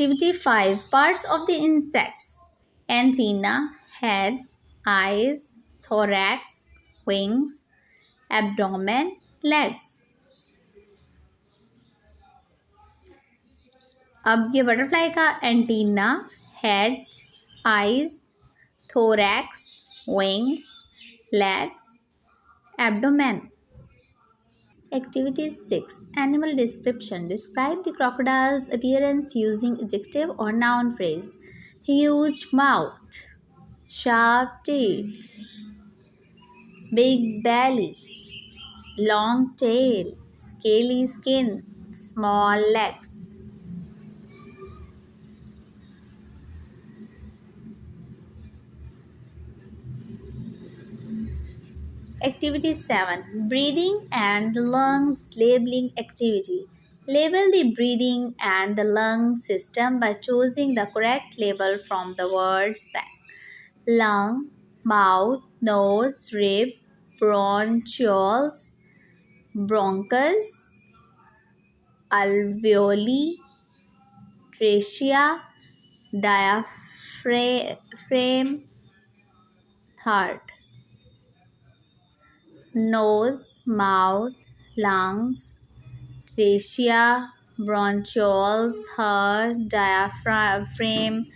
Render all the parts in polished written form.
Activity 5. Parts of the insects: antenna, head, eyes, thorax, wings, abdomen, legs. अब ये butterfly का antenna, head, eyes, thorax, wings, legs, abdomen. Activity 6. Animal description. Describe the crocodile's appearance using adjective or noun phrase. Huge mouth, sharp teeth, big belly, long tail, scaly skin, small legs. Activity 7. Breathing and the lungs labeling activity. Label the breathing and the lung system by choosing the correct label from the words back. Lung, mouth, nose, rib, bronchioles, bronchus, alveoli, trachea, diaphragm, heart. Nose, mouth, lungs, trachea, bronchioles, heart, diaphragm,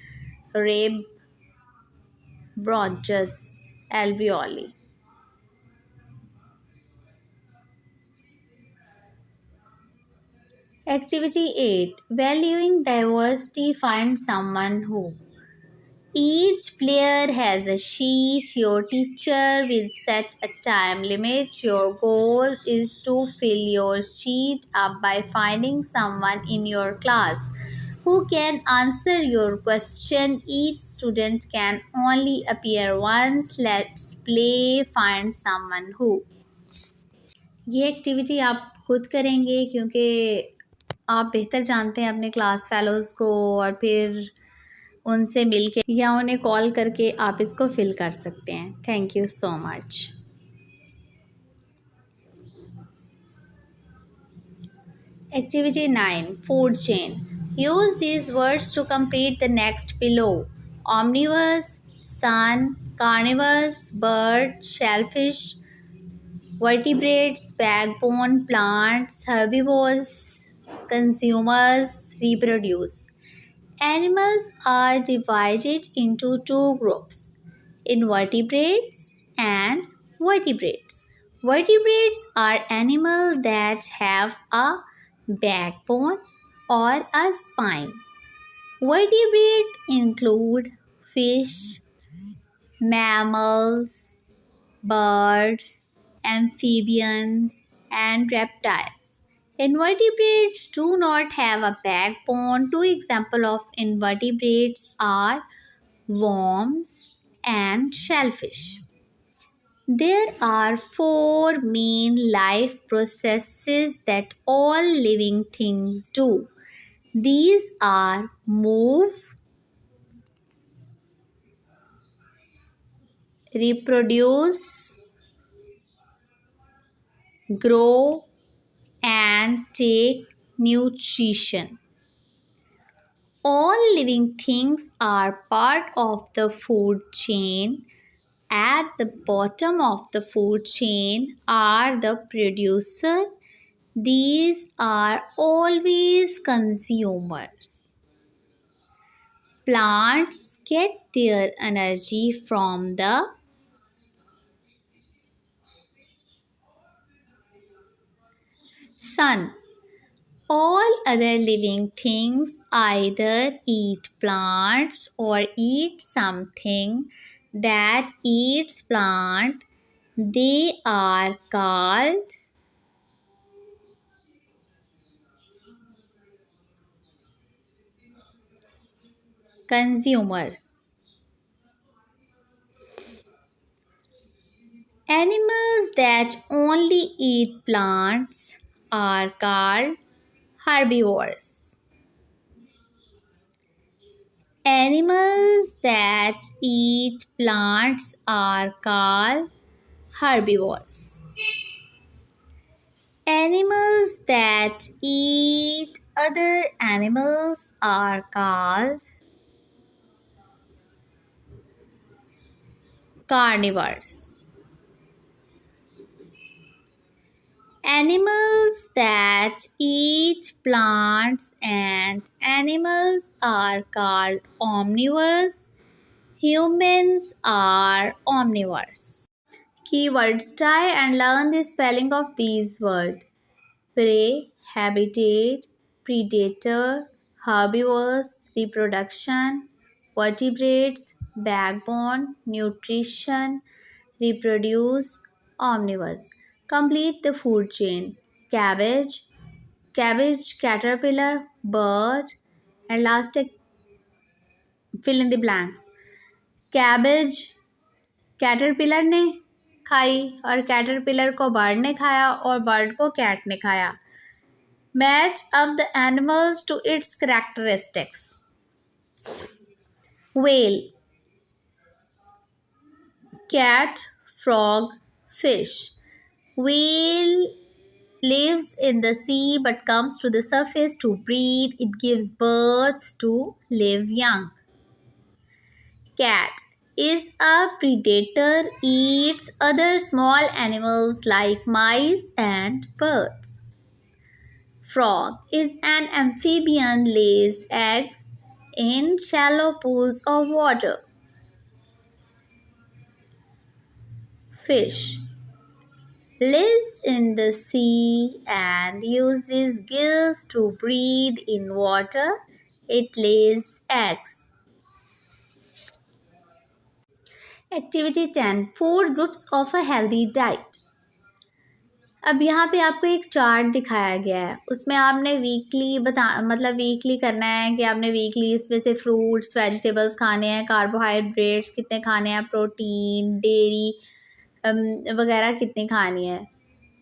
rib, bronchus, alveoli. Activity 8. Valuing diversity. Find someone who. Each player has a sheet. Your teacher will set a time limit. Your goal is to fill your sheet up by finding someone in your class who can answer your question. Each student can only appear once. Let's play Find Someone Who. ये activity आप खुद करेंगे क्योंकि आप बेहतर जानते हैं अपने क्लास फेलोज़ को, और फिर उनसे मिलके या उन्हें कॉल करके आप इसको फिल कर सकते हैं. Thank you so much. Activity 9. Food chain. Use these words to complete the next below. Omnivores, sun, carnivores, bird, shellfish, vertebrates, backbone, plants, herbivores, consumers, reproduce. Animals are divided into two groups: invertebrates and vertebrates. Vertebrates are animals that have a backbone or a spine. Vertebrates include fish, mammals, birds, amphibians, and reptiles. Invertebrates do not have a backbone. Two examples of invertebrates are worms and shellfish. There are four main life processes that all living things do. These are move, reproduce, grow, and take nutrition. All living things are part of the food chain. At the bottom of the food chain are the producer. These are always consumers. Plants get their energy from the sun. All other living things either eat plants or eat something that eats plant. They are called consumers. Animals that only eat plants are called herbivores. Animals that eat plants are called herbivores. Animals that eat other animals are called carnivores. Animals that eat plants and animals are called omnivores. Humans are omnivores. Keywords: try and learn the spelling of these words. Prey, habitat, predator, herbivores, reproduction, vertebrates, backbone, nutrition, reproduce, omnivores. Complete the food chain. Cabbage, caterpillar, bird, and last fill in the blanks. Cabbage caterpillar ने खाई और caterpillar को bird ने खाया और bird को cat ने खाया. Match up the animals to its characteristics. Whale, cat, frog, fish. Whale lives in the sea but comes to the surface to breathe. It gives birth to live young. Cat is a predator, eats other small animals like mice and birds. Frog is an amphibian, lays eggs in shallow pools of water. Fish lives in the sea and uses gills to breathe in water. It lays eggs. Activity 10. Food groups of a healthy diet. अब यहाँ पे आपको एक chart दिखाया गया है. उसमें आपने वीकली करना है कि आपने वीकली इसमें से फ्रूट्स वेजिटेबल्स खाने हैं, कार्बोहाइड्रेट्स कितने खाने हैं, प्रोटीन, डेयरी वगैरह कितनी खानी है,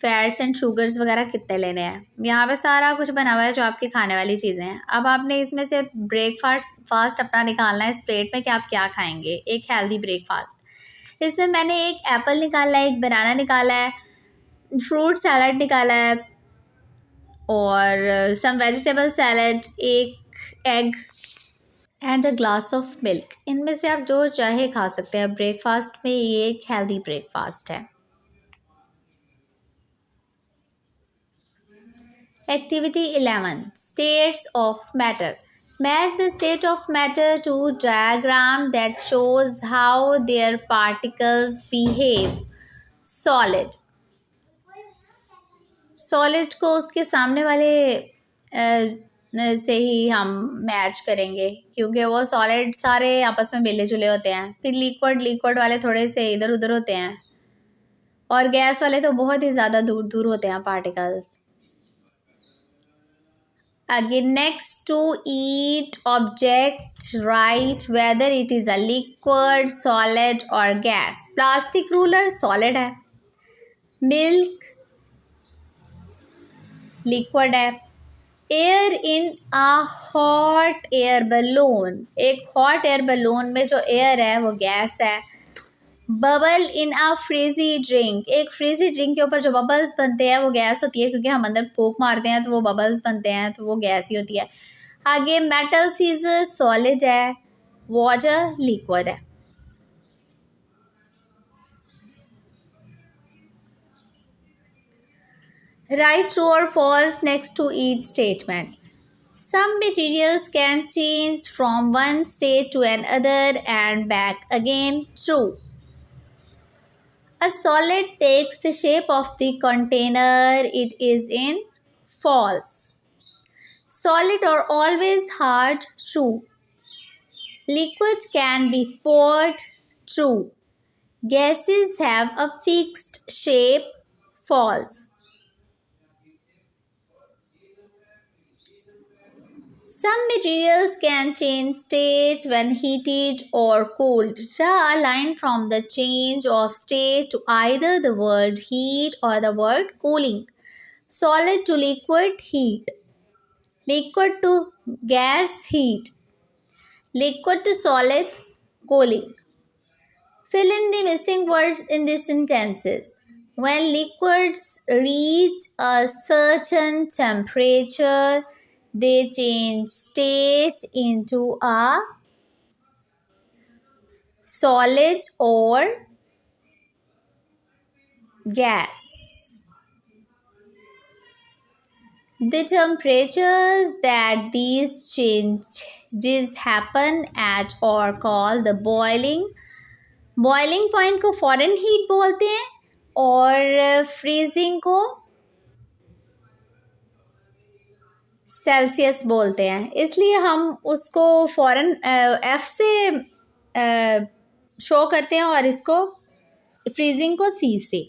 फैट्स एंड शुगर्स वगैरह कितने लेने हैं. यहाँ पे सारा कुछ बना हुआ है जो आपकी खाने वाली चीज़ें हैं. अब आपने इसमें से ब्रेकफास्ट अपना निकालना है इस प्लेट में कि आप क्या खाएंगे, एक हेल्दी ब्रेकफास्ट. इसमें मैंने एक एप्पल निकाला है, एक बनाना निकाला है, फ्रूट सैलड निकाला है और सम वेजिटेबल सैलड, एक egg and a glass of milk. इनमें से आप जो चाहे खा सकते हैं ब्रेकफास्ट में. ये एक हेल्दी ब्रेकफास्ट है. Activity 11. States of matter. Match the state of matter to diagram that shows how their particles behave. Solid. Solid को उसके सामने वाले से ही हम मैच करेंगे क्योंकि वो सॉलिड सारे आपस में मिले जुले होते हैं. फिर लिक्विड वाले थोड़े से इधर उधर होते हैं और गैस वाले तो बहुत ही ज़्यादा दूर दूर होते हैं particles. Again, next to each object, write whether it is a liquid, solid or gas. Plastic ruler solid है. Milk लिक्विड है. Air in a hot air balloon, एक हॉट एयर बलून में जो एयर है वो गैस है. Bubble in a frizzy drink, एक frizzy drink के ऊपर जो बबल्स बनते हैं वो गैस होती है क्योंकि हम अंदर फूंक मारते हैं तो वो बबल्स बनते हैं तो वो गैस ही होती है. आगे मेटल सीजर सॉलिड है, वाटर लिक्विड है. Write true or false next to each statement. Some materials can change from one state to another and back again. True. A solid takes the shape of the container it is in. False. Solid are always hard. True. Liquid can be poured. True. Gases have a fixed shape. False. Some materials can change state when heated or cooled. Draw a line from the change of state to either the word heat or the word cooling. Solid to liquid, heat. Liquid to gas, heat. Liquid to solid, cooling. Fill in the missing words in the sentences. When liquids reach a certain temperature, they change state into a solid or gas. The temperatures that these changes happen at are called the boiling point को foreign heat बोलते हैं और freezing को Celsius बोलते हैं, इसलिए हम उसको फॉरेन एफ से शो करते हैं और इसको फ्रीजिंग को सी से.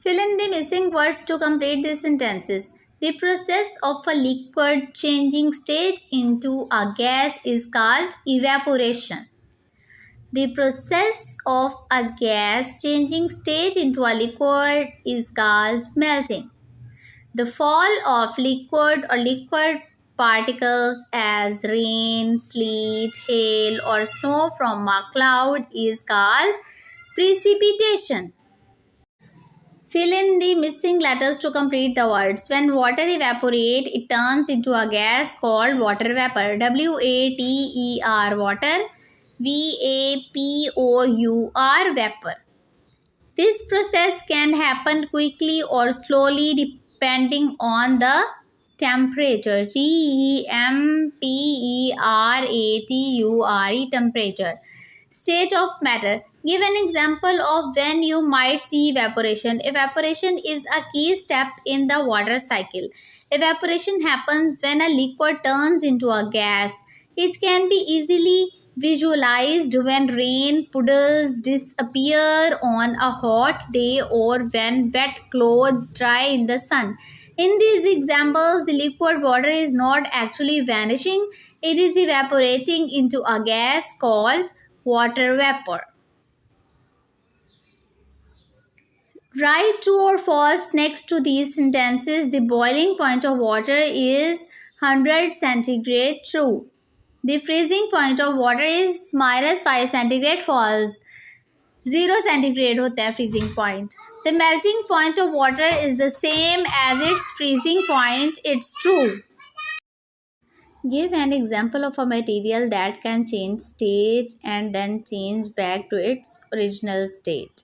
Fill in the missing words to complete the sentences. The process of a liquid changing state into a gas is called evaporation. The process of a gas changing state into a liquid is called melting. The fall of liquid or liquid particles as rain, sleet, hail, or snow from a cloud is called precipitation. Fill in the missing letters to complete the words. When water evaporates, it turns into a gas called water vapor. W-A-T-E-R, water. V-A-P-O-U-R, vapor. This process can happen quickly or slowly depending on the temperature. Temperature. Temperature. State of matter. Give an example of when you might see evaporation. Evaporation is a key step in the water cycle. Evaporation happens when a liquid turns into a gas. It can be easily visualized when rain puddles disappear on a hot day or when wet clothes dry in the sun. In these examples, the liquid water is not actually vanishing, it is evaporating into a gas called water vapor. Write true or false next to these sentences. The boiling point of water is 100 centigrade. True. The freezing point of water is -5 centigrade. False. 0 centigrade होता है freezing point. The melting point of water is the same as its freezing point. It's true. Give an example of a material that can change state and then change back to its original state.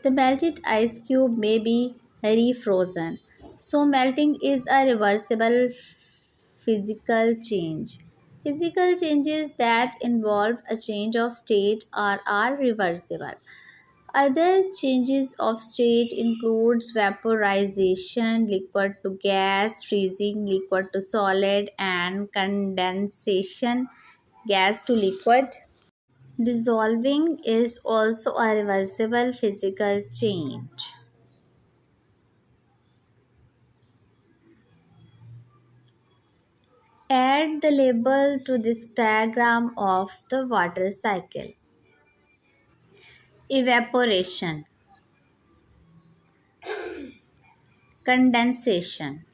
The melted ice cube may be refrozen. So melting is a reversible physical change. Physical changes that involve a change of state are reversible. Other changes of state includes vaporization, liquid to gas, freezing, liquid to solid, and condensation, gas to liquid. Dissolving is also a reversible physical change. Add the label to this diagram of the water cycle. Evaporation, condensation,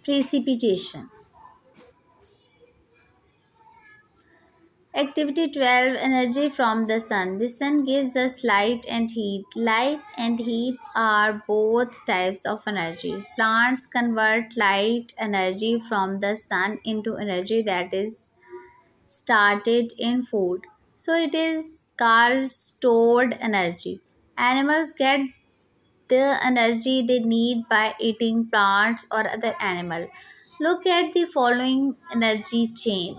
precipitation. Activity 12. Energy from the sun. The sun gives us light and heat. Light and heat are both types of energy. Plants convert light energy from the sun into energy that is started in food. So it is called stored energy. Animals get the energy they need by eating plants or other animal. Look at the following energy chain: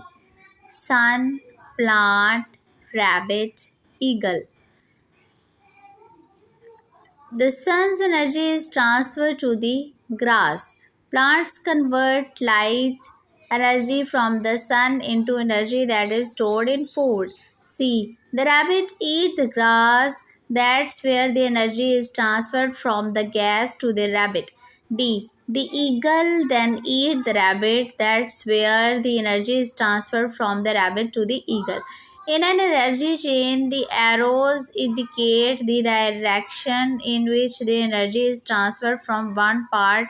sun, plant, rabbit, eagle. The sun's energy is transferred to the grass. Plants convert light energy from the sun into energy that is stored in food. C. The rabbit eat the grass. That's where the energy is transferred from the gas to the rabbit. D. The eagle then eat the rabbit. That's where the energy is transferred from the rabbit to the eagle. In an energy chain, the arrows indicate the direction in which the energy is transferred from one part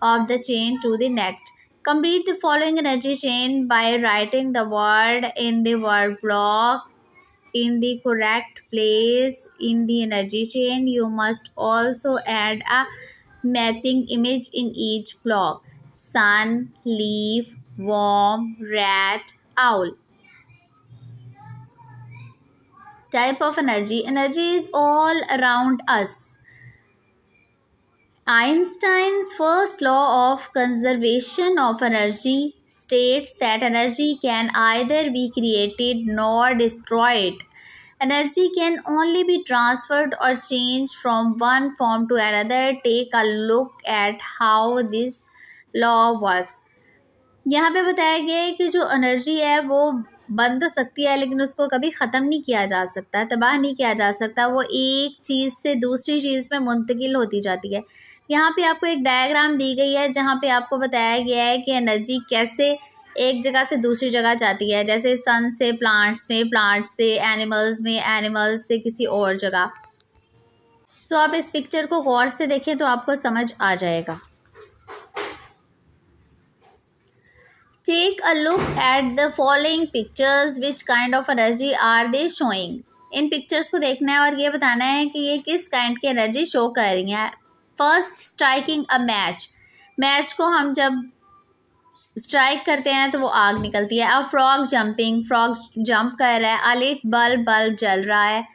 of the chain to the next. Complete the following energy chain by writing the word in the word block in the correct place in the energy chain. You must also add a matching image in each block: sun, leaf, worm, rat, owl. Type of energy. Energy is all around us. Einstein's first law of conservation of energy states that energy can either be created nor destroyed. Energy can only be transferred or changed from one form to another. Take a look at how this law works. यहाँ पे बताया गया है कि जो energy है वो बन तो सकती है लेकिन उसको कभी ख़त्म नहीं किया जा सकता, तबाह नहीं किया जा सकता। वो एक चीज़ से दूसरी चीज़ में मुंतकिल होती जाती है। यहाँ पे आपको एक डायग्राम दी गई है जहाँ पे आपको बताया गया है कि एनर्जी कैसे एक जगह से दूसरी जगह जाती है, जैसे सन से प्लांट्स में, प्लांट्स से एनिमल्स में, एनिमल्स से किसी और जगह। सो आप इस पिक्चर को गौर से देखें तो आपको समझ आ जाएगा। Take a look at the following pictures. Which kind of energy are they showing? In pictures को देखना है और ये बताना है कि ये किस काइंड की एनर्जी शो कर रही हैं। First, striking a match. Match को हम जब स्ट्राइक करते हैं तो वो आग निकलती है। A frog jumping, frog jump कर रहा है। अ लिट बल्ब, बल्ब जल रहा है।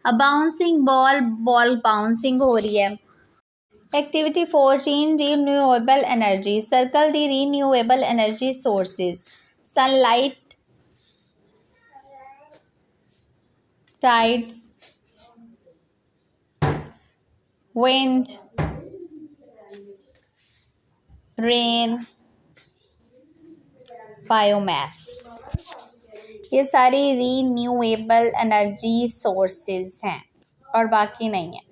अ बाउंसिंग बॉल, बॉल बाउंसिंग हो रही है। Activity 14, renewable energy. Circle the renewable energy sources: sunlight, tides, wind, rain, biomass. ये सारी रीन्यूएबल एनर्जी सोर्सेज हैं और बाकी नहीं है।